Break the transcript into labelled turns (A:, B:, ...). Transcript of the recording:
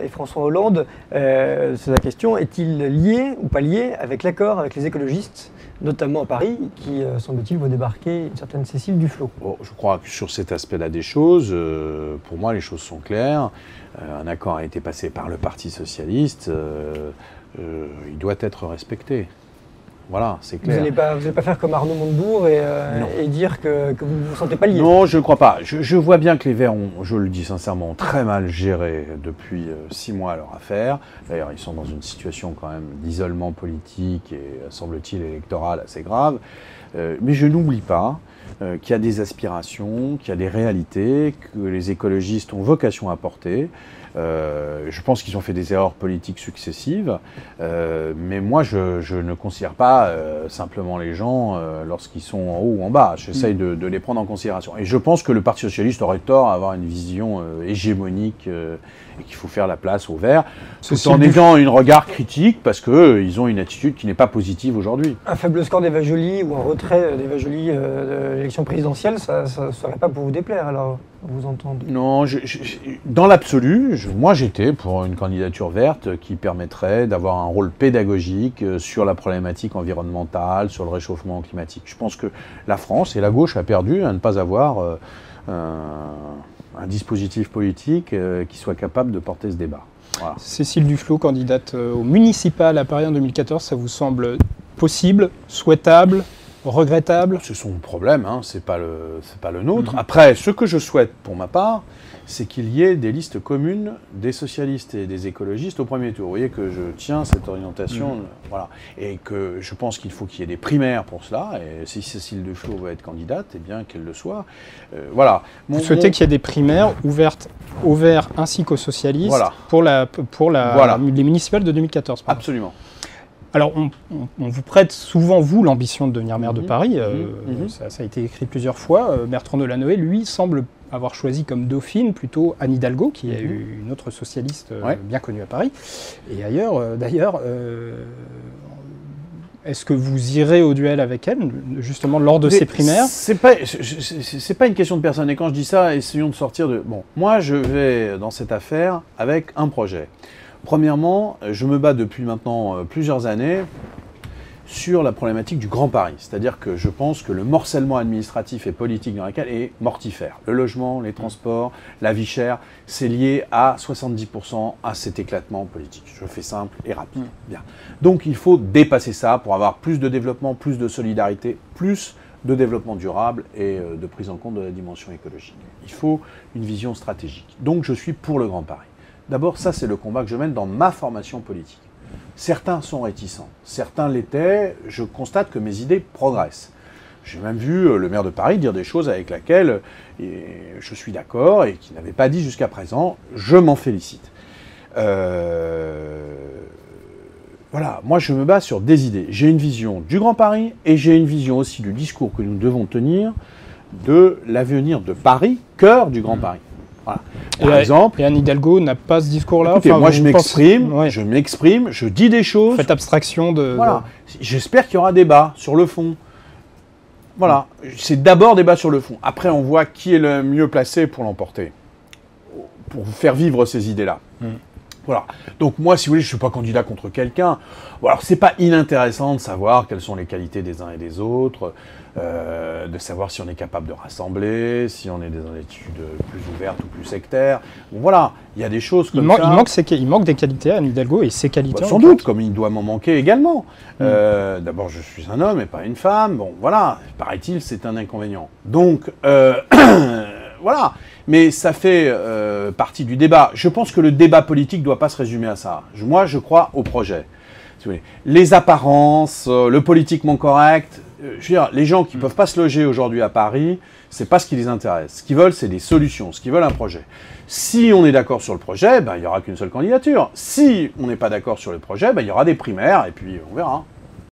A: Et François Hollande, c'est la question, est-il lié ou pas lié avec l'accord avec les écologistes, notamment à Paris, qui, semble-t-il, vont débarquer une certaine Cécile Duflot?
B: Bon, je crois que sur cet aspect-là des choses, pour moi, les choses sont claires. Un accord a été passé par le Parti socialiste, il doit être respecté. Voilà, c'est clair.
A: Vous n'allez pas faire comme Arnaud Montebourg et dire que vous ne vous sentez pas lié?
B: Non, je ne crois pas. Je vois bien que les Verts ont, je le dis sincèrement, ont très mal géré depuis 6 mois leur affaire. D'ailleurs, ils sont dans une situation quand même d'isolement politique et, semble-t-il, électoral assez grave. Mais je n'oublie pas qu'il y a des aspirations, qu'il y a des réalités, que les écologistes ont vocation à porter. Je pense qu'ils ont fait des erreurs politiques successives, mais moi je ne considère pas simplement les gens lorsqu'ils sont en haut ou en bas. J'essaye de les prendre en considération. Et je pense que le Parti socialiste aurait tort à avoir une vision hégémonique et qu'il faut faire la place aux Verts, tout en ayant un regard critique parce qu'ils ont une attitude qui n'est pas positive aujourd'hui.
A: Un faible score d'Eva Joly ou un retrait d'Eva Joly de l'élection présidentielle, ça ne serait pas pour vous déplaire alors, vous entendre?
B: Non, dans l'absolu, moi j'étais pour une candidature verte qui permettrait d'avoir un rôle pédagogique sur la problématique environnementale, sur le réchauffement climatique. Je pense que la France et la gauche a perdu à ne pas avoir un dispositif politique qui soit capable de porter ce débat. Voilà.
C: Cécile Duflot, candidate au municipal à Paris en 2014, ça vous semble possible, souhaitable, regrettable?
B: C'est son problème, hein, c'est pas le nôtre. Après, ce que je souhaite pour ma part, c'est qu'il y ait des listes communes des socialistes et des écologistes au premier tour. Vous voyez que je tiens cette orientation, voilà. Et que je pense qu'il faut qu'il y ait des primaires pour cela. Et si Cécile Duflot veut être candidate, eh bien qu'elle le soit. Voilà.
C: Vous souhaitez qu'il y ait des primaires ouvertes aux Verts ainsi qu'aux socialistes, voilà, pour les municipales de 2014. Pardon.
B: Absolument.
C: Alors, on vous prête souvent, vous, l'ambition de devenir maire de Paris. Ça a été écrit plusieurs fois. Bertrand Delanoë, lui, semble avoir choisi comme dauphine plutôt Anne Hidalgo, qui est une autre socialiste bien connue à Paris. Et ailleurs, d'ailleurs, est-ce que vous irez au duel avec elle, justement, lors de ces primaires? C'est
B: pas une question de personne. Et quand je dis ça, essayons de sortir de... Bon, moi, je vais dans cette affaire avec un projet. Premièrement, je me bats depuis maintenant plusieurs années sur la problématique du Grand Paris. C'est-à-dire que je pense que le morcellement administratif et politique dans lequel est mortifère. Le logement, les transports, la vie chère, c'est lié à 70% à cet éclatement politique. Je fais simple et rapide. Bien. Donc il faut dépasser ça pour avoir plus de développement, plus de solidarité, plus de développement durable et de prise en compte de la dimension écologique. Il faut une vision stratégique. Donc je suis pour le Grand Paris. D'abord, ça c'est le combat que je mène dans ma formation politique. Certains sont réticents, certains l'étaient, je constate que mes idées progressent. J'ai même vu le maire de Paris dire des choses avec lesquelles je suis d'accord et qu'il n'avait pas dit jusqu'à présent, je m'en félicite. Voilà, moi je me base sur des idées. J'ai une vision du Grand Paris et j'ai une vision aussi du discours que nous devons tenir de l'avenir de Paris, cœur du Grand Paris. Voilà. Par exemple,
C: et Anne Hidalgo n'a pas ce discours-là.
B: Écoutez, moi je m'exprime, je dis des choses.
C: Faites abstraction de...
B: Voilà. J'espère qu'il y aura débat sur le fond. Voilà. C'est d'abord débat sur le fond. Après, on voit qui est le mieux placé pour l'emporter, pour faire vivre ces idées-là. Voilà. Donc moi, si vous voulez, je ne suis pas candidat contre quelqu'un. Bon, alors, c'est pas inintéressant de savoir quelles sont les qualités des uns et des autres, de savoir si on est capable de rassembler, si on est dans des attitudes plus ouvertes ou plus sectaires. Bon, voilà, il y a des choses comme ça.
C: Il manque des qualités à Anne Hidalgo et ses qualités.
B: Bah, sans doute, comme il doit m'en manquer également. D'abord, je suis un homme et pas une femme. Bon, voilà, paraît-il, c'est un inconvénient. Donc, voilà. Mais ça fait partie du débat. Je pense que le débat politique ne doit pas se résumer à ça. Moi, je crois au projet. Si vous voulez. Les apparences, le politiquement correct, je veux dire, les gens qui ne peuvent pas se loger aujourd'hui à Paris, ce n'est pas ce qui les intéresse. Ce qu'ils veulent, c'est des solutions. Ce qu'ils veulent, un projet. Si on est d'accord sur le projet, ben, il n'y aura qu'une seule candidature. Si on n'est pas d'accord sur le projet, ben, il y aura des primaires et puis on verra.